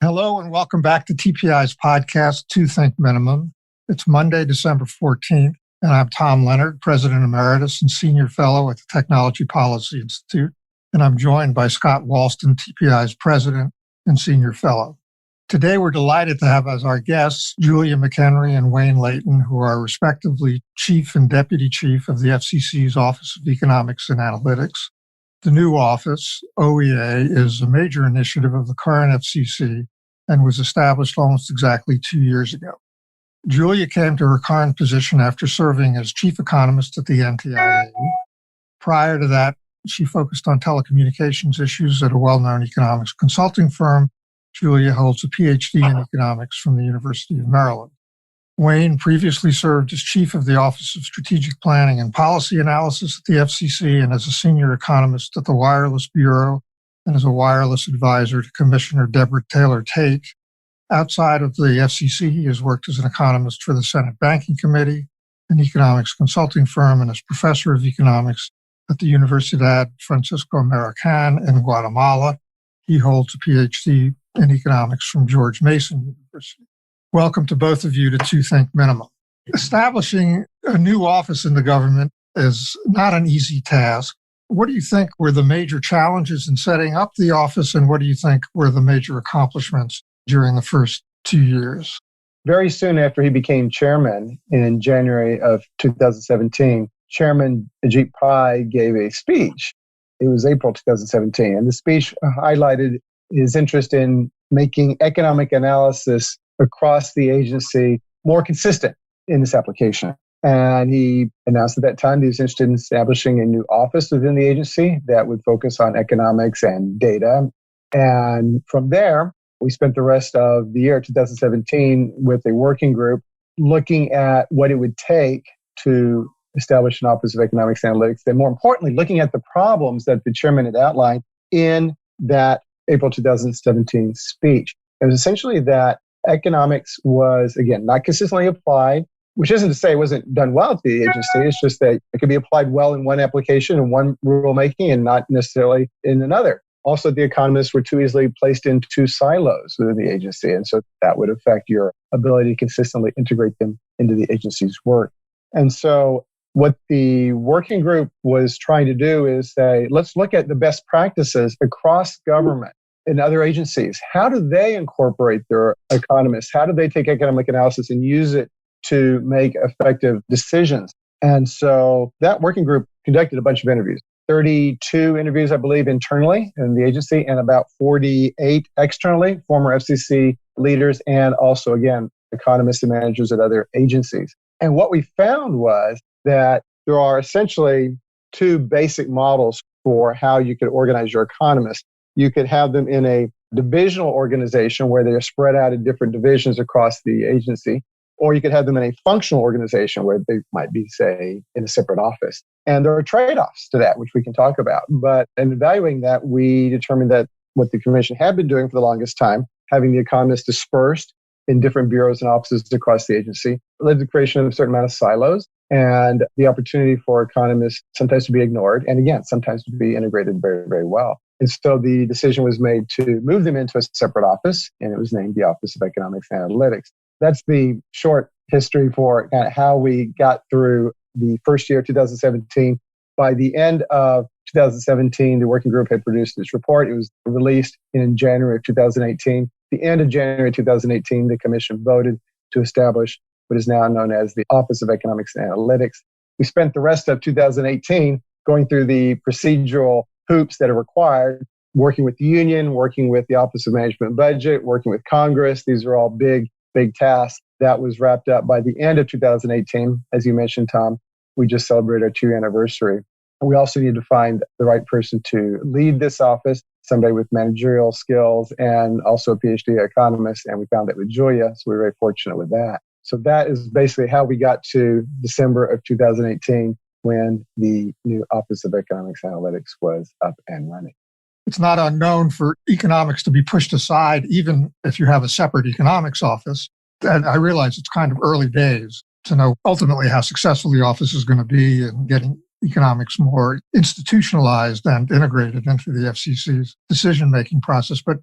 Hello and welcome back to TPI's podcast, Two Think Minimum. It's Monday, December 14th, and I'm Tom Leonard, President Emeritus and Senior Fellow at the Technology Policy Institute, and I'm joined by Scott Walston, TPI's President and Senior Fellow. Today, we're delighted to have as our guests Giulia McHenry and Wayne Leighton, who are respectively Chief and Deputy Chief of the FCC's Office of Economics and Analytics. The new office, OEA, is a major initiative of the current FCC and was established almost exactly 2 years ago. Giulia came to her current position after serving as Chief Economist at the NTIA. Prior to that, she focused on telecommunications issues at a well-known economics consulting firm. Giulia holds a PhD in economics from the University of Maryland. Wayne previously served as Chief of the Office of Strategic Planning and Policy Analysis at the FCC and as a Senior Economist at the Wireless Bureau and as a wireless advisor to Commissioner Deborah Taylor Tate. Outside of the FCC, he has worked as an economist for the Senate Banking Committee, an economics consulting firm, and as professor of economics at the Universidad Francisco Americana in Guatemala. He holds a PhD in economics from George Mason University. Welcome to both of you to Two Think Minimum. Establishing a new office in the government is not an easy task. What do you think were the major challenges in setting up the office, and what do you think were the major accomplishments during the first 2 years? Very soon after he became chairman in January of 2017, Chairman Ajit Pai gave a speech. It was April 2017, and the speech highlighted his interest in making economic analysis across the agency more consistent in this application. And he announced at that time that he was interested in establishing a new office within the agency that would focus on economics and data. And from there, we spent the rest of the year 2017 with a working group looking at what it would take to establish an Office of Economics and Analytics, and more importantly, looking at the problems that the chairman had outlined in that April 2017 speech. It was essentially that economics was, again, not consistently applied, which isn't to say it wasn't done well at the agency. It's just that it could be applied well in one application and one rulemaking and not necessarily in another. Also, the economists were too easily placed in two silos within the agency, and so that would affect your ability to consistently integrate them into the agency's work. And so what the working group was trying to do is say, let's look at the best practices across government and other agencies. How do they incorporate their economists? How do they take economic analysis and use it to make effective decisions? And so that working group conducted a bunch of interviews, 32 interviews, I believe, internally in the agency, and about 48 externally, former FCC leaders, and also, again, economists and managers at other agencies. And what we found was that there are essentially two basic models for how you could organize your economists. You could have them in a divisional organization where they're spread out in different divisions across the agency, or you could have them in a functional organization where they might be, say, in a separate office. And there are trade-offs to that, which we can talk about. But in evaluating that, we determined that what the Commission had been doing for the longest time, having the economists dispersed in different bureaus and offices across the agency, led to the creation of a certain amount of silos and the opportunity for economists sometimes to be ignored, and again, sometimes to be integrated very, very well. And so the decision was made to move them into a separate office, and it was named the Office of Economics and Analytics. That's the short history for how we got through the first year, 2017. By the end of 2017, the working group had produced its report. It was released in January of 2018. At the end of January 2018, the Commission voted to establish what is now known as the Office of Economics and Analytics. We spent the rest of 2018 going through the procedural hoops that are required, working with the union, working with the Office of Management and Budget, working with Congress. These are all big tasks. That was wrapped up by the end of 2018. As you mentioned, Tom, we just celebrated our 2-year anniversary. We also need to find the right person to lead this office, somebody with managerial skills and also a PhD economist. And we found that with Giulia, so we were very fortunate with that. So that is basically how we got to December of 2018 when the new Office of Economics and Analytics was up and running. It's not unknown for economics to be pushed aside, even if you have a separate economics office. And I realize it's kind of early days to know ultimately how successful the office is going to be in getting economics more institutionalized and integrated into the FCC's decision-making process. But,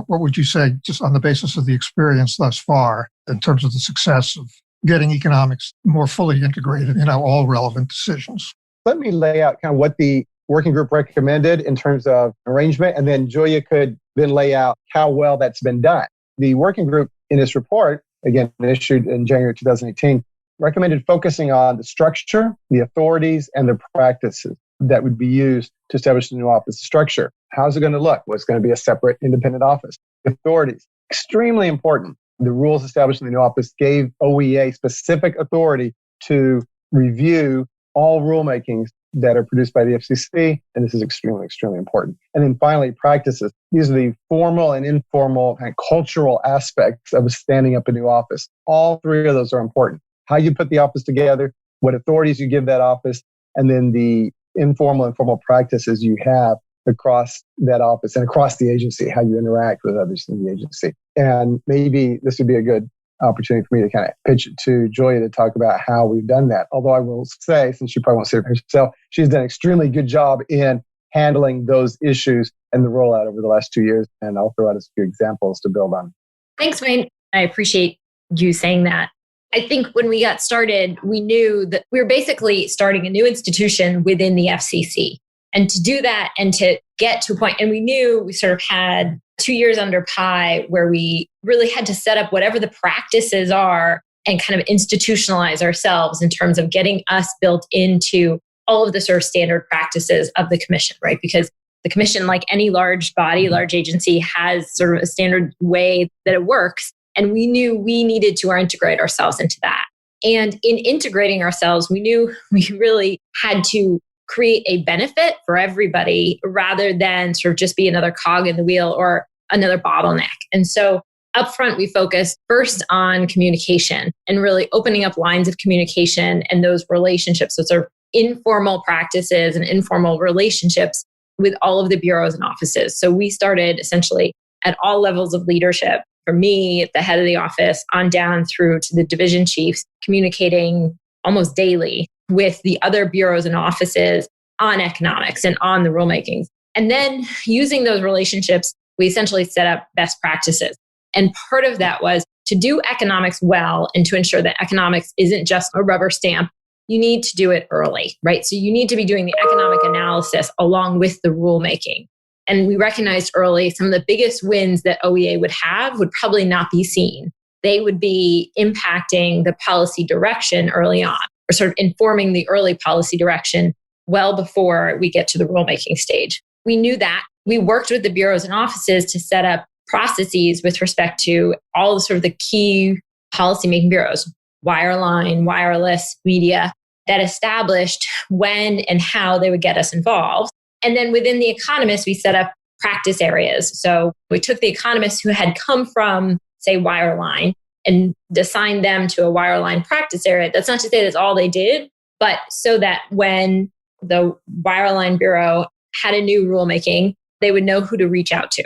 what would you say, just on the basis of the experience thus far, in terms of the success of getting economics more fully integrated in all relevant decisions? Let me lay out kind of what the working group recommended in terms of arrangement, and then Giulia could then lay out how well that's been done. The working group in its report, again, issued in January 2018, recommended focusing on the structure, the authorities, and the practices that would be used to establish the new office structure. How's it going to look? Well, it's going to be a separate independent office. Authorities, extremely important. The rules establishing the new office gave OEA specific authority to review all rulemakings that are produced by the FCC, and this is extremely, extremely important. And then finally, practices. These are the formal and informal and cultural aspects of standing up a new office. All three of those are important. How you put the office together, what authorities you give that office, and then the informal and formal practices you have across that office and across the agency, how you interact with others in the agency. And maybe this would be a good opportunity for me to kind of pitch it to Giulia to talk about how we've done that. Although I will say, since she probably won't say it herself, she's done an extremely good job in handling those issues and the rollout over the last 2 years. And I'll throw out a few examples to build on. Thanks, Wayne. I appreciate you saying that. I think when we got started, we knew that we were basically starting a new institution within the FCC. And to do that and to get to a point, and we knew we sort of had 2 years under PI where we really had to set up whatever the practices are and kind of institutionalize ourselves in terms of getting us built into all of the sort of standard practices of the commission, right? Because the commission, like any large body, large agency, has sort of a standard way that it works. And we knew we needed to integrate ourselves into that. And in integrating ourselves, we knew we really had to create a benefit for everybody rather than sort of just be another cog in the wheel or another bottleneck. And so upfront, we focused first on communication and really opening up lines of communication and those relationships, those are informal practices and informal relationships with all of the bureaus and offices. So we started essentially at all levels of leadership, from me at the head of the office on down through to the division chiefs, communicating almost daily with the other bureaus and offices on economics and on the rulemakings. And then using those relationships, we essentially set up best practices. And part of that was to do economics well and to ensure that economics isn't just a rubber stamp. You need to do it early, right? So you need to be doing the economic analysis along with the rulemaking. And we recognized early some of the biggest wins that OEA would have would probably not be seen. They would be impacting the policy direction early on, or sort of informing the early policy direction well before we get to the rulemaking stage. We knew that. We worked with the bureaus and offices to set up processes with respect to all the sort of the key policymaking bureaus, wireline, wireless, media, that established when and how they would get us involved. And then within the economists, we set up practice areas. So we took the economists who had come from, say, wireline and assigned them to a wireline practice area. That's not to say that's all they did, but so that when the wireline bureau had a new rulemaking, they would know who to reach out to.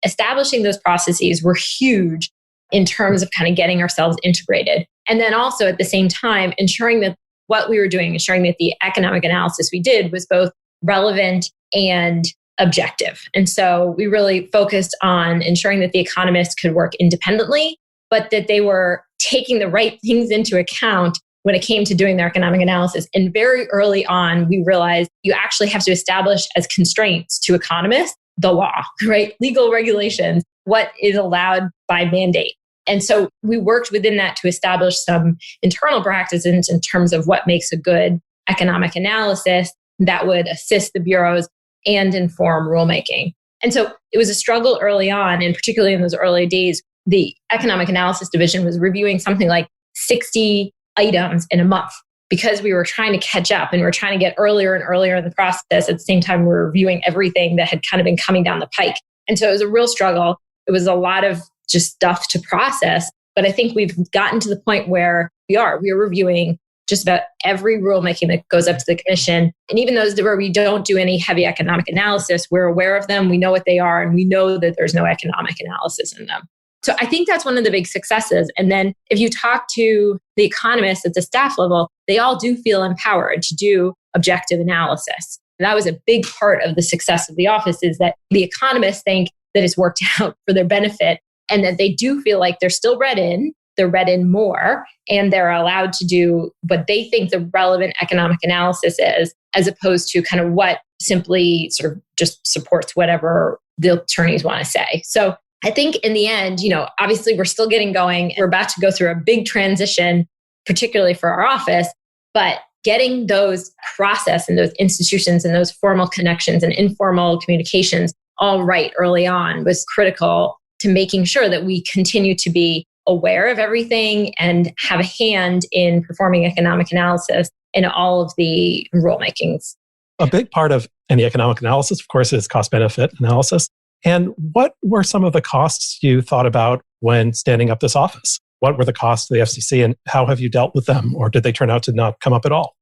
Establishing those processes were huge in terms of kind of getting ourselves integrated. And then also at the same time, ensuring that what we were doing, ensuring that the economic analysis we did was both relevant and objective. And so we really focused on ensuring that the economists could work independently, but that they were taking the right things into account when it came to doing their economic analysis. And very early on, we realized you actually have to establish as constraints to economists the law, right? Legal regulations, what is allowed by mandate. And so we worked within that to establish some internal practices in terms of what makes a good economic analysis that would assist the bureaus and inform rulemaking. And so it was a struggle early on, and particularly in those early days, the economic analysis division was reviewing something like 60 items in a month because we were trying to catch up and we were trying to get earlier and earlier in the process. At the same time, we were reviewing everything that had kind of been coming down the pike. And so it was a real struggle. It was a lot of just stuff to process. But I think we've gotten to the point where we are reviewing just about every rulemaking that goes up to the commission. And even those where we don't do any heavy economic analysis, we're aware of them, we know what they are, and we know that there's no economic analysis in them. So I think that's one of the big successes. And then if you talk to the economists at the staff level, they all do feel empowered to do objective analysis. That was a big part of the success of the office, is that the economists think that it's worked out for their benefit and that they do feel like they're still read in, they're read in more, and they're allowed to do what they think the relevant economic analysis is, as opposed to kind of what simply sort of just supports whatever the attorneys want to say. So I think in the end, obviously we're still getting going. We're about to go through a big transition, particularly for our office, but getting those process and those institutions and those formal connections and informal communications all right early on was critical to making sure that we continue to be aware of everything and have a hand in performing economic analysis in all of the rulemakings. A big part of any economic analysis, of course, is cost-benefit analysis. And what were some of the costs you thought about when standing up this office? What were the costs to the FCC and how have you dealt with them? Or did they turn out to not come up at all?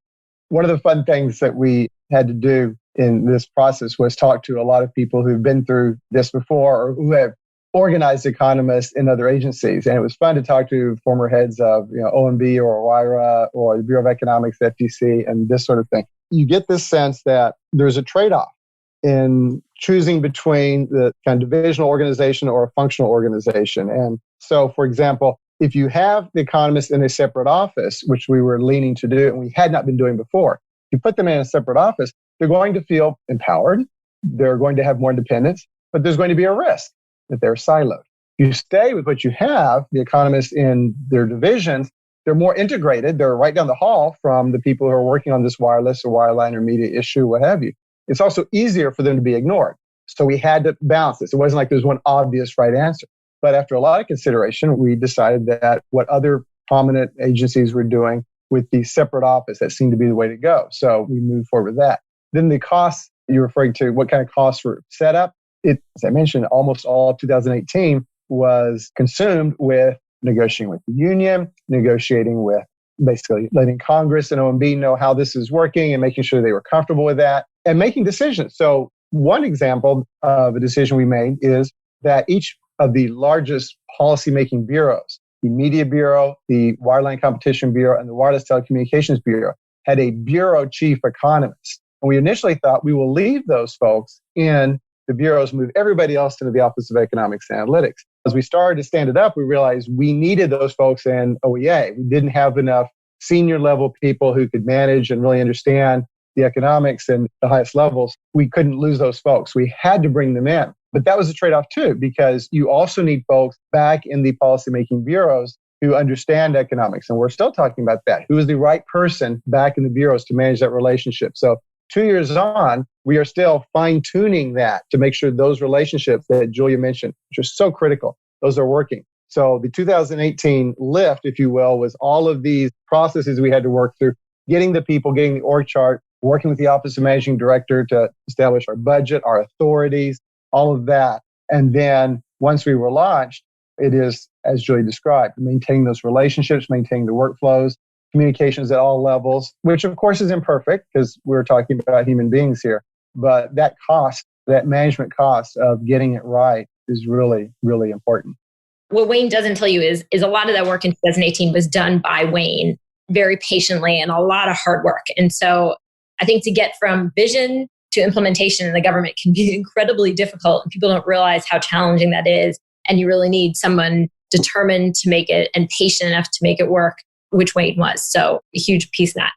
One of the fun things that we had to do in this process was talk to a lot of people who've been through this before or who have organized economists in other agencies. And it was fun to talk to former heads of OMB or OIRA or the Bureau of Economics, FTC, and this sort of thing. You get this sense that there's a trade-off in choosing between the kind of divisional organization or a functional organization. And so, for example, if you have the economists in a separate office, which we were leaning to do and we had not been doing before, you put them in a separate office, they're going to feel empowered, they're going to have more independence, but there's going to be a risk that they're siloed. You stay with what you have, the economists in their divisions, they're more integrated, they're right down the hall from the people who are working on this wireless or wireline or media issue, what have you. It's also easier for them to be ignored. So we had to balance this. It wasn't like there's one obvious right answer. But after a lot of consideration, we decided that what other prominent agencies were doing with the separate office, that seemed to be the way to go. So we moved forward with that. Then the costs, you're referring to what kind of costs were set up. As I mentioned, almost all 2018 was consumed with negotiating with the union, negotiating with basically letting Congress and OMB know how this is working and making sure they were comfortable with that and making decisions. So one example of a decision we made is that each of the largest policymaking bureaus, the Media Bureau, the Wireline Competition Bureau, and the Wireless Telecommunications Bureau, had a bureau chief economist. And we initially thought we will leave those folks in the bureaus, move everybody else into the Office of Economics and Analytics. As we started to stand it up, we realized we needed those folks in OEA. We didn't have enough senior level people who could manage and really understand the economics and the highest levels. We couldn't lose those folks. We had to bring them in. But that was a trade-off too, because you also need folks back in the policymaking bureaus who understand economics. And we're still talking about that. Who is the right person back in the bureaus to manage that relationship? So 2 years on, we are still fine-tuning that to make sure those relationships that Giulia mentioned, which are so critical, those are working. So the 2018 lift, if you will, was all of these processes we had to work through, getting the people, getting the org chart, working with the Office of Managing Director to establish our budget, our authorities, all of that. And then once we were launched, it is, as Giulia described, maintaining those relationships, maintaining the workflows, communications at all levels, which of course is imperfect because we're talking about human beings here. But that cost, that management cost of getting it right is really, really important. What Wayne doesn't tell you is a lot of that work in 2018 was done by Wayne very patiently and a lot of hard work. And so I think to get from vision to implementation in the government can be incredibly difficult. And people don't realize how challenging that is. And you really need someone determined to make it and patient enough to make it work, which Wayne was. So a huge piece of that.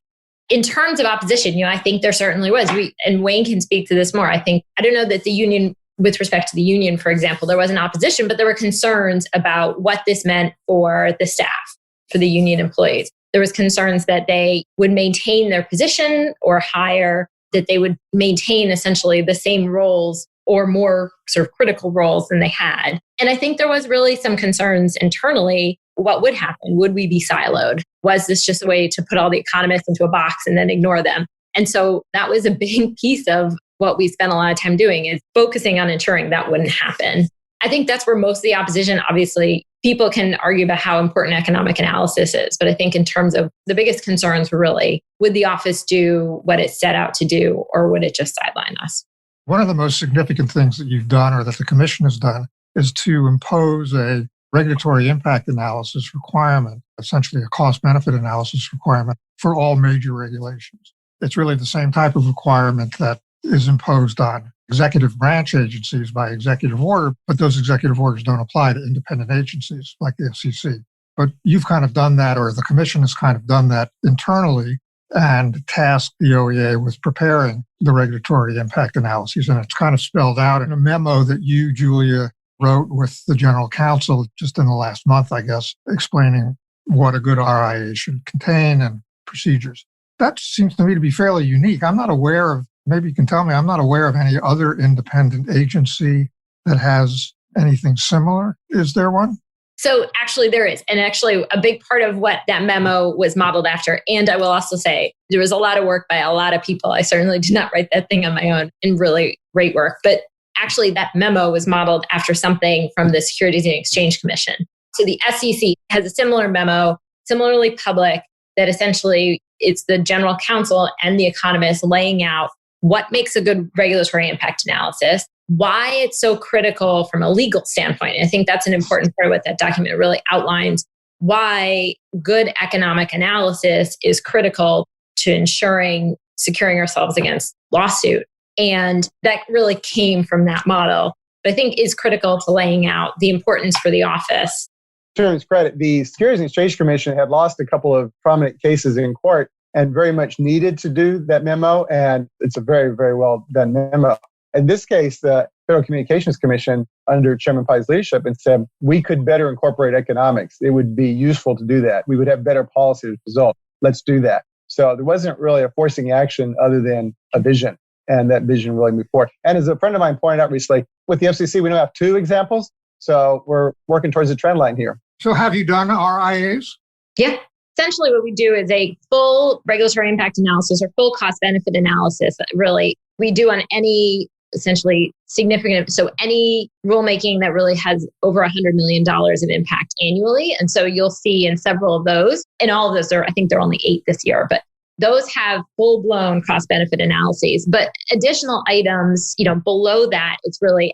In terms of opposition, I think there certainly was. And Wayne can speak to this more. I don't know that the union, with respect to the union, for example, there was an opposition, but there were concerns about what this meant for the staff, for the union employees. There was concerns that they would maintain their position or hire, that they would maintain essentially the same roles or more sort of critical roles than they had. And I think there was really some concerns internally. What would happen? Would we be siloed? Was this just a way to put all the economists into a box and then ignore them? And so that was a big piece of what we spent a lot of time doing, is focusing on ensuring that wouldn't happen. I think that's where most of the opposition, obviously, people can argue about how important economic analysis is. But I think in terms of the biggest concerns were really, would the office do what it set out to do, or would it just sideline us? One of the most significant things that you've done, or that the commission has done, is to impose a regulatory impact analysis requirement, essentially a cost-benefit analysis requirement for all major regulations. It's really the same type of requirement that is imposed on executive branch agencies by executive order, but those executive orders don't apply to independent agencies like the FCC. But you've kind of done that, or the Commission has kind of done that internally and tasked the OEA with preparing the regulatory impact analyses. And it's kind of spelled out in a memo that you, Giulia, wrote with the General Counsel just in the last month, I guess, explaining what a good RIA should contain and procedures. That seems to me to be fairly unique. I'm not aware of, maybe you can tell me, I'm not aware of any other independent agency that has anything similar. Is there one? So actually there is. And actually a big part of what that memo was modeled after, and I will also say there was a lot of work by a lot of people. I certainly did not write that thing on my own, and really great work. But actually that memo was modeled after something from the Securities and Exchange Commission. So the SEC has a similar memo, similarly public, that essentially it's the General Counsel and the economists laying out what makes a good regulatory impact analysis, why it's so critical from a legal standpoint. And I think that's an important part of what that document really outlines, why good economic analysis is critical to ensuring securing ourselves against lawsuit. And that really came from that model, but I think is critical to laying out the importance for the office. To its credit, the Securities and Exchange Commission had lost a couple of prominent cases in court and very much needed to do that memo. And it's a very, very well done memo. In this case, the Federal Communications Commission, under Chairman Pai's leadership, and said we could better incorporate economics. It would be useful to do that. We would have better policy as a result. Let's do that. So there wasn't really a forcing action other than a vision. And that vision really moved forward. And as a friend of mine pointed out recently, with the FCC, we now have 2 examples. So we're working towards a trend line here. So have you done RIAs? Yeah. Essentially what we do is a full regulatory impact analysis or full cost benefit analysis. Really, we do on any essentially significant, so any rulemaking that really has over $100 million of impact annually. And so you'll see in several of those, and all of those are, I think there are only 8 this year, but those have full-blown cost-benefit analyses. But additional items, below that, it's really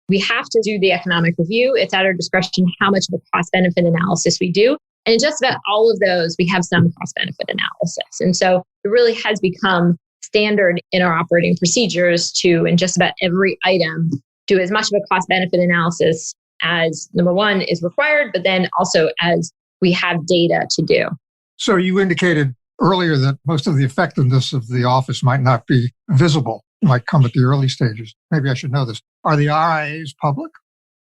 we have to do the economic review. It's at our discretion how much of a cost-benefit analysis we do. And in just about all of those, we have some cost-benefit analysis. And so it really has become standard in our operating procedures to, in just about every item, do as much of a cost-benefit analysis as, number one, is required, but then also as we have data to do. So you indicated earlier that most of the effectiveness of the office might not be visible, might come at the early stages. Maybe I should know this. Are the RIAs public?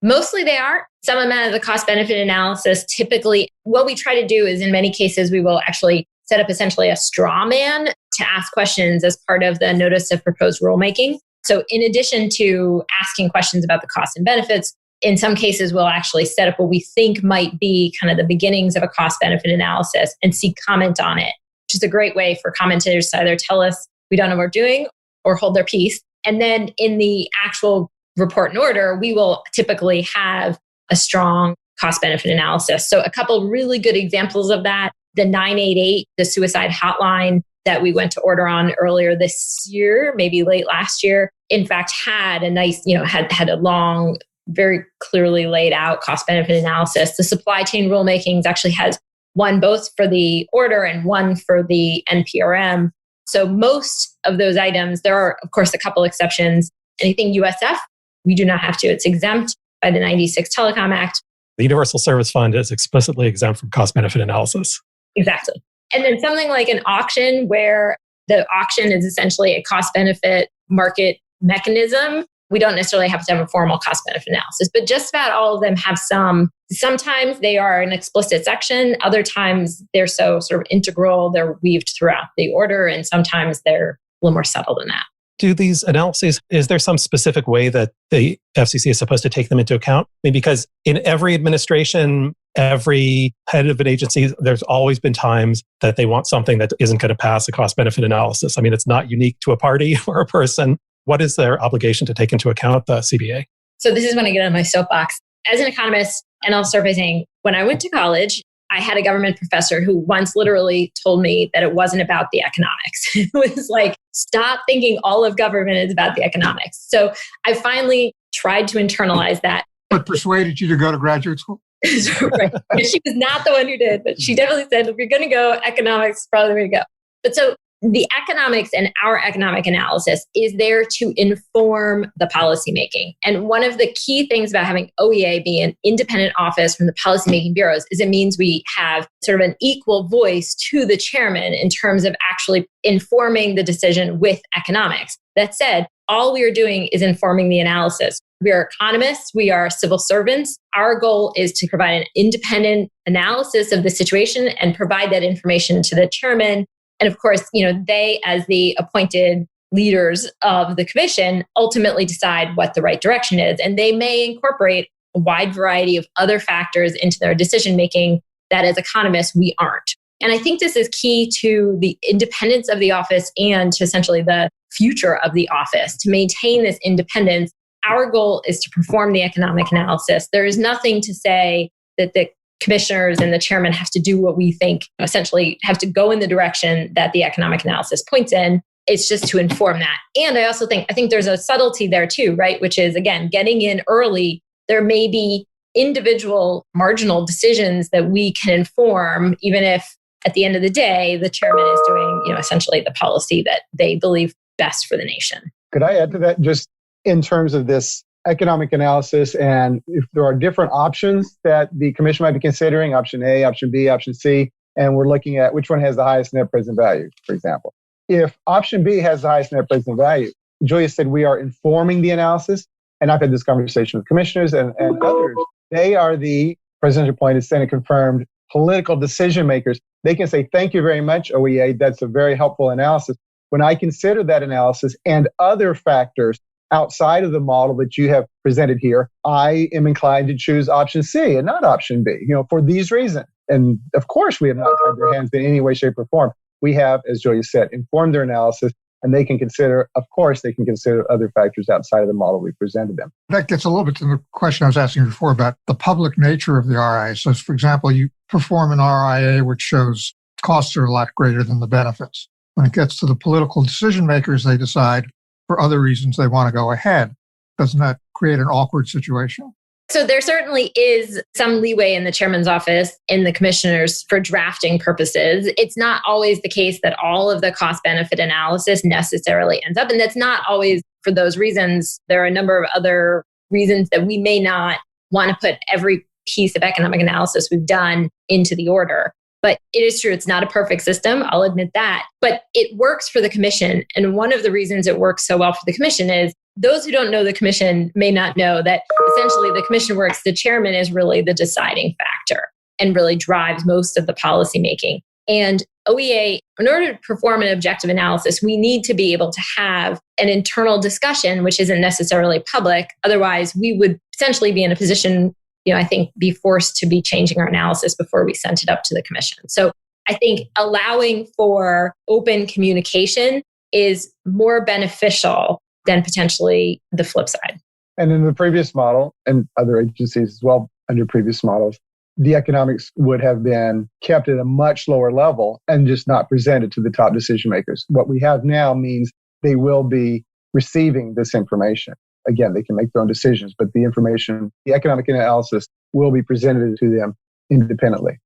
Mostly they are. Some amount of the cost-benefit analysis, typically, what we try to do is in many cases, we will actually set up essentially a straw man to ask questions as part of the notice of proposed rulemaking. So in addition to asking questions about the costs and benefits, in some cases, we'll actually set up what we think might be kind of the beginnings of a cost-benefit analysis and seek comment on it, which is a great way for commentators to either tell us we don't know what we're doing or hold their peace. And then in the actual report and order, we will typically have a strong cost-benefit analysis. So a couple really good examples of that, the 988, the suicide hotline that we went to order on earlier this year, maybe late last year, in fact, had a nice, had a long, very clearly laid out cost-benefit analysis. The supply chain rulemakings actually has one both for the order and one for the NPRM. So most of those items, there are, of course, a couple exceptions. Anything USF, we do not have to. It's exempt by the 96 Telecom Act. The Universal Service Fund is explicitly exempt from cost-benefit analysis. Exactly. And then something like an auction where the auction is essentially a cost-benefit market mechanism. We don't necessarily have to have a formal cost-benefit analysis, but just about all of them have some. Sometimes they are an explicit section. Other times they're so sort of integral, they're weaved throughout the order, and sometimes they're a little more subtle than that. Do these analyses, is there some specific way that the FCC is supposed to take them into account? I mean, because in every administration, every head of an agency, there's always been times that they want something that isn't going to pass a cost-benefit analysis. I mean, it's not unique to a party or a person. What is their obligation to take into account the CBA? So this is when I get on my soapbox. As an economist, and I'll start by saying, when I went to college, I had a government professor who once literally told me that it wasn't about the economics. It was like, stop thinking all of government is about the economics. So I finally tried to internalize that. But persuaded you to go to graduate school? Right. She was not the one who did, but she definitely said, if you're going to go, economics is probably the way to go. But so the economics and our economic analysis is there to inform the policymaking. And one of the key things about having OEA be an independent office from the policymaking bureaus is it means we have sort of an equal voice to the chairman in terms of actually informing the decision with economics. That said, all we are doing is informing the analysis. We are economists. We are civil servants. Our goal is to provide an independent analysis of the situation and provide that information to the chairman. And of course, they, as the appointed leaders of the commission, ultimately decide what the right direction is. And they may incorporate a wide variety of other factors into their decision-making that as economists, we aren't. And I think this is key to the independence of the office and to essentially the future of the office. To maintain this independence, our goal is to perform the economic analysis. There is nothing to say that the commissioners and the chairman have to do what we think, essentially have to go in the direction that the economic analysis points in. It's just to inform that. And I also think there's a subtlety there too, right? Which is, again, getting in early. There may be individual marginal decisions that we can inform, even if at the end of the day, the chairman is doing, essentially the policy that they believe best for the nation. Could I add to that just in terms of this economic analysis, and if there are different options that the commission might be considering, option A, option B, option C, and we're looking at which one has the highest net present value, for example. If option B has the highest net present value, Giulia said we are informing the analysis, and I've had this conversation with commissioners and others. They are the presidential appointed, Senate confirmed political decision makers. They can say, thank you very much, OEA. That's a very helpful analysis. When I consider that analysis and other factors outside of the model that you have presented here, I am inclined to choose option C and not option B, for these reasons. And of course, we have not tied their hands in any way, shape, or form. We have, as Giulia said, informed their analysis, and they can consider other factors outside of the model we presented them. That gets a little bit to the question I was asking before about the public nature of the RIA. So, for example, you perform an RIA which shows costs are a lot greater than the benefits. When it gets to the political decision makers, they decide for other reasons they want to go ahead. Doesn't that create an awkward situation? So there certainly is some leeway in the chairman's office, in the commissioners for drafting purposes. It's not always the case that all of the cost-benefit analysis necessarily ends up, and that's not always for those reasons. There are a number of other reasons that we may not want to put every piece of economic analysis we've done into the order. But it is true, it's not a perfect system, I'll admit that. But it works for the commission. And one of the reasons it works so well for the commission is those who don't know the commission may not know that essentially the commission works, the chairman is really the deciding factor and really drives most of the policy making. And OEA, in order to perform an objective analysis, we need to be able to have an internal discussion, which isn't necessarily public. Otherwise, we would essentially be in a position, I think, be forced to be changing our analysis before we sent it up to the commission. So I think allowing for open communication is more beneficial than potentially the flip side. And in the previous model, and other agencies as well under previous models, the economics would have been kept at a much lower level and just not presented to the top decision makers. What we have now means they will be receiving this information. Again, they can make their own decisions, but the information, the economic analysis will be presented to them independently.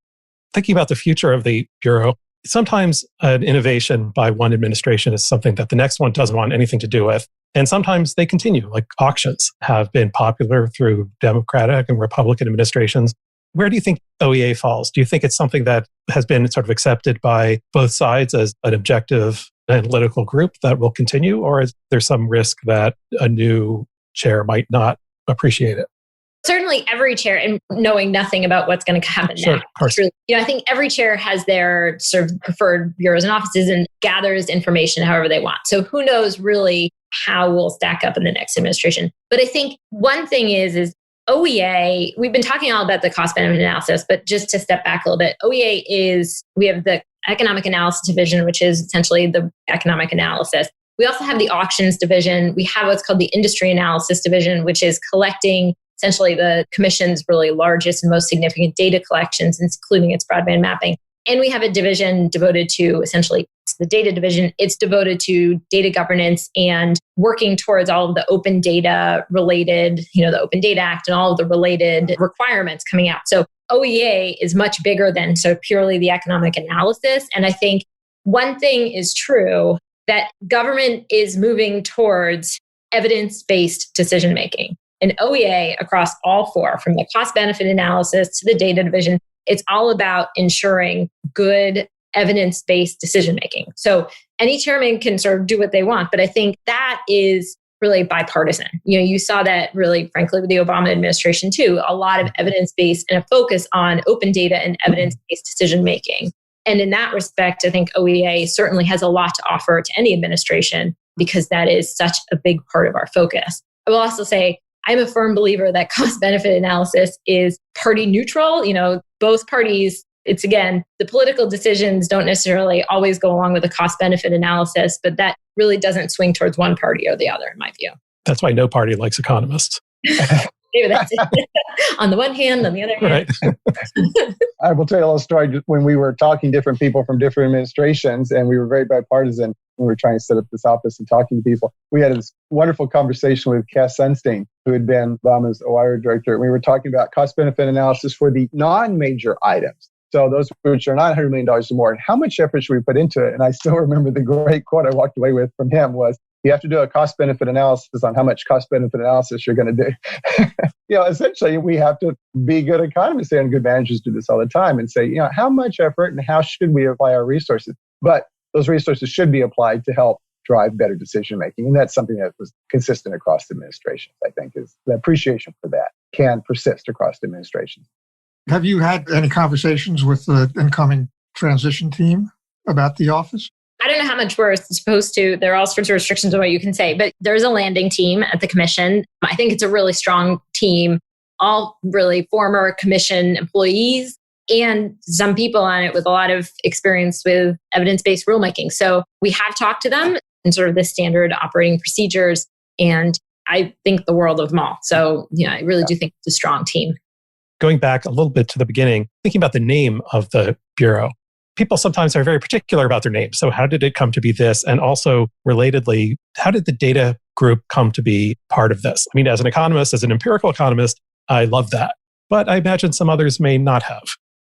Thinking about the future of the Bureau, sometimes an innovation by one administration is something that the next one doesn't want anything to do with. And sometimes they continue, like auctions have been popular through Democratic and Republican administrations. Where do you think OEA falls? Do you think it's something that has been sort of accepted by both sides as an objective analytical group that will continue? Or is there some risk that a new chair might not appreciate it? Certainly every chair, and knowing nothing about what's going to happen next. Really, I think every chair has their sort of preferred bureaus and offices and gathers information however they want. So who knows really how we'll stack up in the next administration. But I think one thing is OEA, we've been talking all about the cost benefit analysis, but just to step back a little bit, OEA we have the economic analysis division, which is essentially the economic analysis. We also have the auctions division. We have what's called the industry analysis division, which is collecting essentially the commission's really largest and most significant data collections, including its broadband mapping. And we have a division devoted to essentially It's the data division. It's devoted to data governance and working towards all of the open data related, the Open Data Act and all of the related requirements coming out. So OEA is much bigger than so purely the economic analysis. And I think one thing is true, that government is moving towards evidence-based decision-making. And OEA across all four, from the cost-benefit analysis to the data division, it's all about ensuring good evidence-based decision-making. So any chairman can sort of do what they want, but I think that is really bipartisan. You saw that really, frankly, with the Obama administration too, a lot of evidence-based and a focus on open data and evidence-based decision-making. And in that respect, I think OEA certainly has a lot to offer to any administration because that is such a big part of our focus. I will also say, I'm a firm believer that cost-benefit analysis is party neutral. Both parties, it's again, the political decisions don't necessarily always go along with the cost-benefit analysis, but that really doesn't swing towards one party or the other, in my view. That's why no party likes economists. Maybe that's it. On the one hand, on the other hand. Right. I will tell you a little story. When we were talking to different people from different administrations, and we were very bipartisan when we were trying to set up this office and talking to people, we had this wonderful conversation with Cass Sunstein, who had been Obama's OIR director. We were talking about cost-benefit analysis for the non-major items. So those which are not $100 million or more, and how much effort should we put into it? And I still remember the great quote I walked away with from him was, you have to do a cost-benefit analysis on how much cost-benefit analysis you're going to do. Essentially, we have to be good economists and good managers do this all the time and say, how much effort and how should we apply our resources? But those resources should be applied to help drive better decision-making. And that's something that was consistent across administrations, I think, is the appreciation for that can persist across administrations. Have you had any conversations with the incoming transition team about the office? I don't know how much we're supposed to. There are all sorts of restrictions on what you can say, but there's a landing team at the commission. I think it's a really strong team, all really former commission employees and some people on it with a lot of experience with evidence-based rulemaking. So we have talked to them in sort of the standard operating procedures, and I think the world of them all. So I really do think it's a strong team. Going back a little bit to the beginning, thinking about the name of the Bureau, people sometimes are very particular about their name. So how did it come to be this? And also, relatedly, how did the data group come to be part of this? I mean, as an economist, as an empirical economist, I love that. But I imagine some others may not have.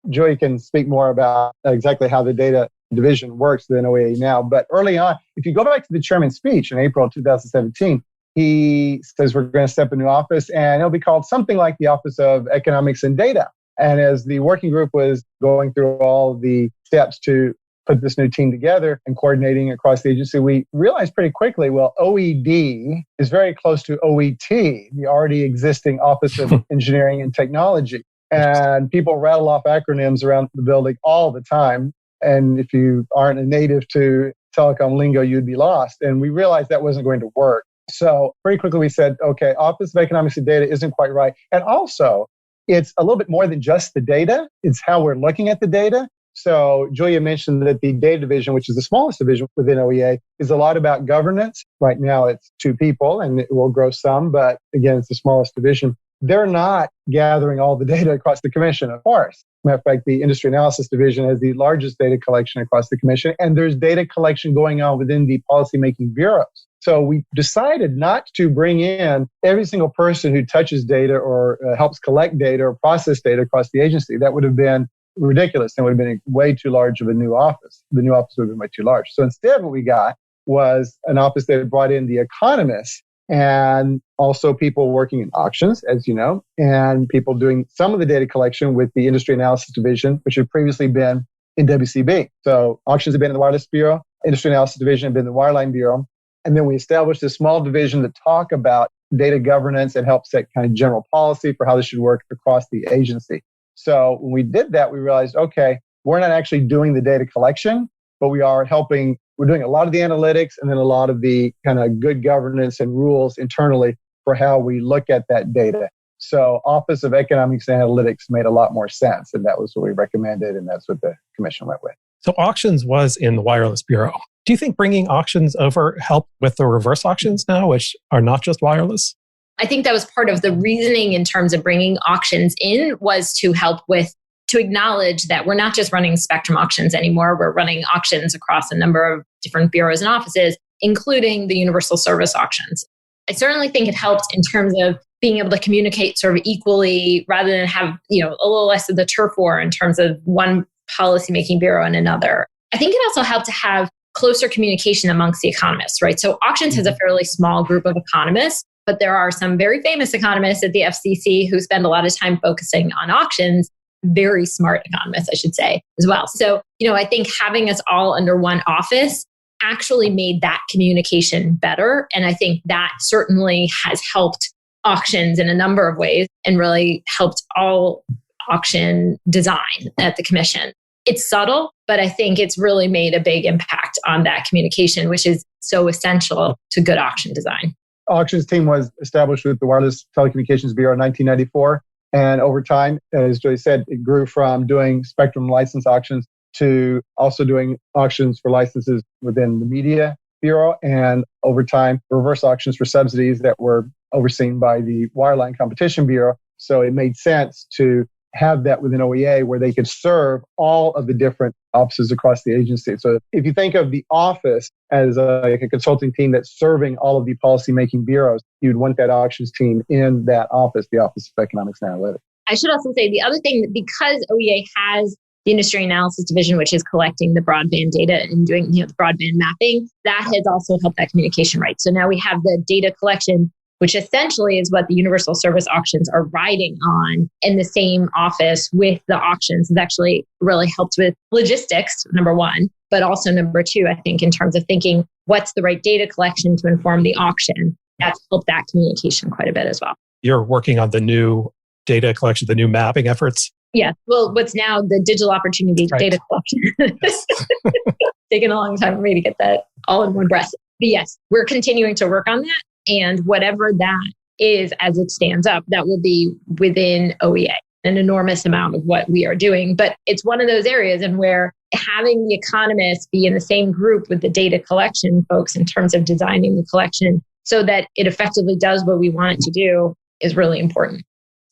Julia can speak more about exactly how the data division works than OEA now. But early on, if you go back to the chairman's speech in April 2017, he says we're going to step into office and it'll be called something like the Office of Economics and Data. And as the working group was going through all the steps to put this new team together and coordinating across the agency, we realized pretty quickly, OED is very close to OET, the already existing Office of Engineering and Technology. And people rattle off acronyms around the building all the time. And if you aren't a native to telecom lingo, you'd be lost. And we realized that wasn't going to work. So pretty quickly we said, okay, Office of Economics and Data isn't quite right. And also, it's a little bit more than just the data. It's how we're looking at the data. So Julia mentioned that the data division, which is the smallest division within OEA, is a lot about governance. Right now, it's 2 people, and it will grow some. But again, it's the smallest division. They're not gathering all the data across the commission, of course. Matter of fact, the industry analysis division has the largest data collection across the commission, and there's data collection going on within the policymaking bureaus. So we decided not to bring in every single person who touches data or helps collect data or process data across the agency. That would have been ridiculous. It would have been way too large of a new office. The new office would have been way too large. So instead, what we got was an office that brought in the economists and also people working in auctions, as you know, and people doing some of the data collection with the industry analysis division, which had previously been in WCB. So auctions have been in the wireless bureau, industry analysis division had been in the wireline bureau. And then we established a small division to talk about data governance and help set kind of general policy for how this should work across the agency. So when we did that, we realized, okay, we're not actually doing the data collection, but we are helping. We're doing a lot of the analytics and then a lot of the kind of good governance and rules internally for how we look at that data. So Office of Economics and Analytics made a lot more sense. And that was what we recommended. And that's what the commission went with. So auctions was in the wireless bureau. Do you think bringing auctions over helped with the reverse auctions now, which are not just wireless? I think that was part of the reasoning in terms of bringing auctions in was to help with to acknowledge that we're not just running spectrum auctions anymore. We're running auctions across a number of different bureaus and offices, including the universal service auctions. I certainly think it helped in terms of being able to communicate sort of equally rather than have, a little less of the turf war in terms of one policymaking bureau and another. I think it also helped to have closer communication amongst the economists, right? So auctions has a fairly small group of economists, but there are some very famous economists at the FCC who spend a lot of time focusing on auctions, very smart economists, I should say, as well. So, I think having us all under one office actually made that communication better. And I think that certainly has helped auctions in a number of ways and really helped all auction design at the commission. It's subtle, but I think it's really made a big impact on that communication, which is so essential to good auction design. Auctions team was established with the Wireless Telecommunications Bureau in 1994. And over time, as Joy said, it grew from doing spectrum license auctions to also doing auctions for licenses within the Media Bureau, and over time, reverse auctions for subsidies that were overseen by the Wireline Competition Bureau. So it made sense to have that within OEA where they could serve all of the different offices across the agency. So if you think of the office as a consulting team that's serving all of the policymaking bureaus, you'd want that auctions team in that office, the Office of Economics and Analytics. I should also say the other thing, that because OEA has the Industry Analysis Division, which is collecting the broadband data and doing the broadband mapping, that has also helped that communication, right? So now we have the data collection, which essentially is what the universal service auctions are riding on in the same office with the auctions. It's actually really helped with logistics, number one, but also number two, I think in terms of thinking what's the right data collection to inform the auction, that's helped that communication quite a bit as well. You're working on the new data collection, the new mapping efforts? Yeah, well, what's now the digital opportunity data collection. Taken a long time for me to get that all in one breath. But yes, we're continuing to work on that. And whatever that is as it stands up, that will be within OEA, an enormous amount of what we are doing. But it's one of those areas in where having the economists be in the same group with the data collection folks in terms of designing the collection so that it effectively does what we want it to do is really important.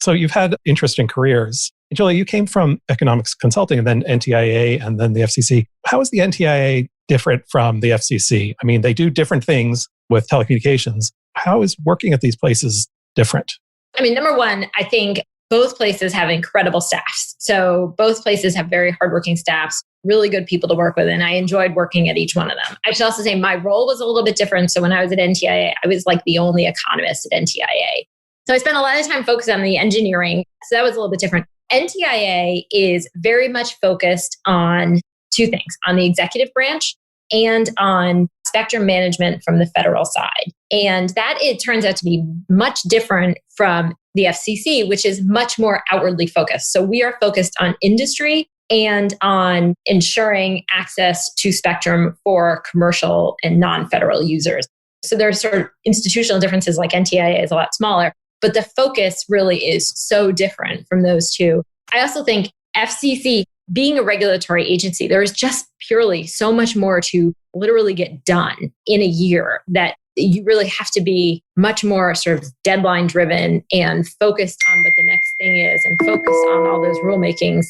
So you've had interesting careers. Giulia, you came from economics consulting and then NTIA and then the FCC. How is the NTIA different from the FCC? I mean, they do different things with telecommunications. How is working at these places different? I mean, number one, I think both places have incredible staffs. So both places have very hardworking staffs, really good people to work with. And I enjoyed working at each one of them. I should also say my role was a little bit different. So when I was at NTIA, I was like the only economist at NTIA. So I spent a lot of time focused on the engineering. So that was a little bit different. NTIA is very much focused on two things, on the executive branch and on spectrum management from the federal side. And that it turns out to be much different from the FCC, which is much more outwardly focused. So we are focused on industry and on ensuring access to spectrum for commercial and non-federal users. So there's sort of institutional differences, like NTIA is a lot smaller, but the focus really is so different from those two. I also think FCC, being a regulatory agency, there is just purely so much more to literally get done in a year that you really have to be much more sort of deadline driven and focused on what the next thing is and focus on all those rulemakings,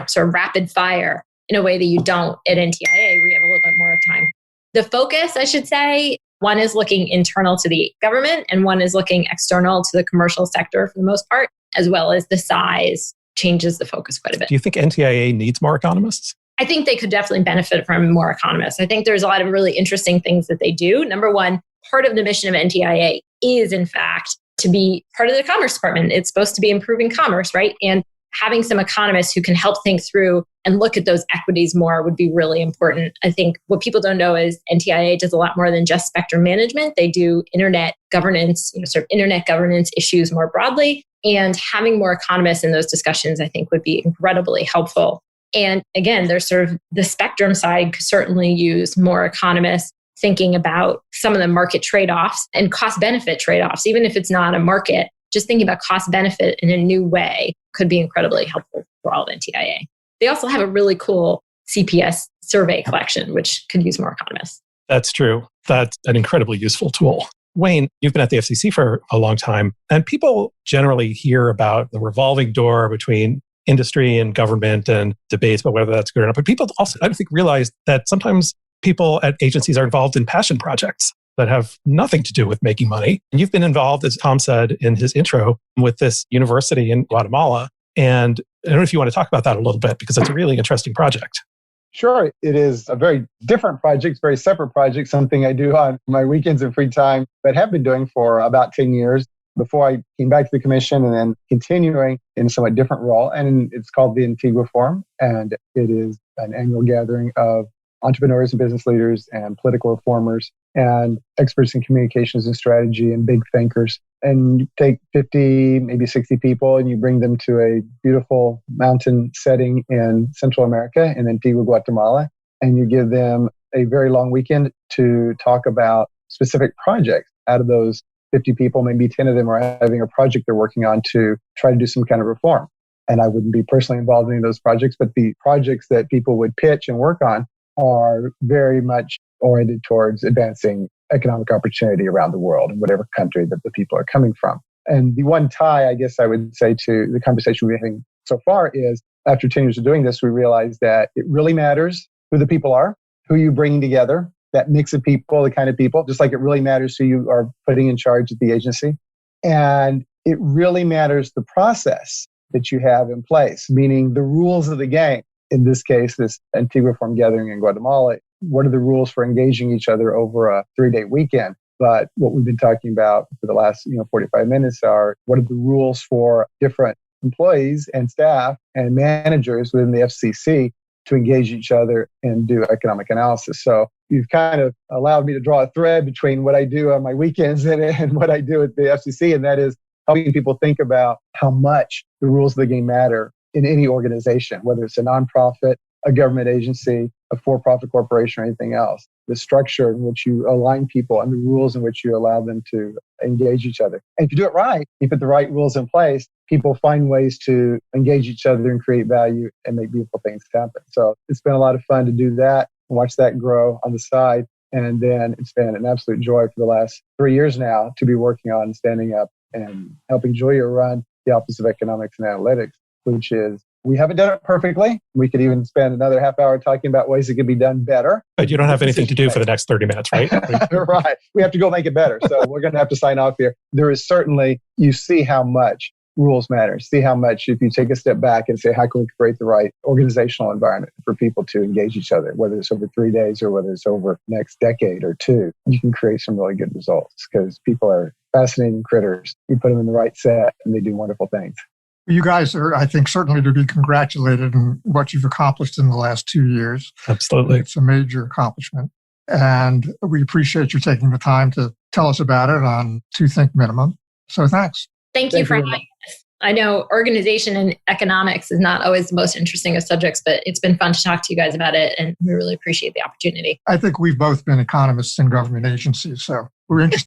sort of rapid fire in a way that you don't at NTIA where you have a little bit more time. The focus, I should say, one is looking internal to the government and one is looking external to the commercial sector for the most part, as well as the size changes the focus quite a bit. Do you think NTIA needs more economists? I think they could definitely benefit from more economists. I think there's a lot of really interesting things that they do. Number one, part of the mission of NTIA is, in fact, to be part of the Commerce Department. It's supposed to be improving commerce, right? And having some economists who can help think through and look at those equities more would be really important. I think what people don't know is NTIA does a lot more than just spectrum management. They do internet governance, sort of internet governance issues more broadly. And having more economists in those discussions, I think, would be incredibly helpful. And again, there's sort of the spectrum side could certainly use more economists thinking about some of the market trade-offs and cost-benefit trade-offs, even if it's not a market. Just thinking about cost-benefit in a new way could be incredibly helpful for all of NTIA. They also have a really cool CPS survey collection, which could use more economists. That's true. That's an incredibly useful tool. Wayne, you've been at the FCC for a long time, and people generally hear about the revolving door between industry and government and debates about whether that's good or not. But people also, I think, realize that sometimes people at agencies are involved in passion projects that have nothing to do with making money. And you've been involved, as Tom said in his intro, with this university in Guatemala. And I don't know if you want to talk about that a little bit, because it's a really interesting project. Sure. It is a very different project, very separate project, something I do on my weekends and free time, but have been doing for about 10 years before I came back to the commission, and then continuing in a somewhat different role. And it's called the Antigua Forum. And it is an annual gathering of entrepreneurs and business leaders and political reformers and experts in communications and strategy and big thinkers. And you take 50, maybe 60 people, and you bring them to a beautiful mountain setting in Central America, in Antigua, Guatemala. And you give them a very long weekend to talk about specific projects. Out of those 50 people, maybe 10 of them are having a project they're working on to try to do some kind of reform. And I wouldn't be personally involved in any of those projects, but the projects that people would pitch and work on are very much oriented towards advancing economic opportunity around the world in whatever country that the people are coming from. And the one tie, I guess I would say, to the conversation we're having so far is, after 10 years of doing this, we realized that it really matters who the people are, who you're bringing together, that mix of people, the kind of people, just like it really matters who you are putting in charge at the agency. And it really matters the process that you have in place, meaning the rules of the game. In this case, this Antigua Forum gathering in Guatemala, what are the rules for engaging each other over a 3-day weekend? But what we've been talking about for the last 45 minutes are, what are the rules for different employees and staff and managers within the FCC to engage each other and do economic analysis. So you've kind of allowed me to draw a thread between what I do on my weekends and what I do at the FCC, and that is helping people think about how much the rules of the game matter in any organization, whether it's a nonprofit, a government agency, a for-profit corporation, or anything else. The structure in which you align people and the rules in which you allow them to engage each other. And if you do it right, you put the right rules in place, people find ways to engage each other and create value and make beautiful things happen. So it's been a lot of fun to do that and watch that grow on the side. And then it's been an absolute joy for the last 3 years now to be working on standing up and helping Giulia run the Office of Economics and Analytics, which is, we haven't done it perfectly. We could even spend another half hour talking about ways it could be done better. But you don't have anything to do for the next 30 minutes, right? Right. We have to go make it better. So we're going to have to sign off here. There is certainly, you see how much rules matter. See how much, if you take a step back and say, how can we create the right organizational environment for people to engage each other, whether it's over 3 days or whether it's over the next decade or two, you can create some really good results because people are fascinating critters. You put them in the right set and they do wonderful things. You guys are, I think, certainly to be congratulated on what you've accomplished in the last 2 years. Absolutely. It's a major accomplishment. And we appreciate you taking the time to tell us about it on Two Think Minimum. So thanks. Thank you for having us. I know organization and economics is not always the most interesting of subjects, but it's been fun to talk to you guys about it. And we really appreciate the opportunity. I think we've both been economists in government agencies, so we're interested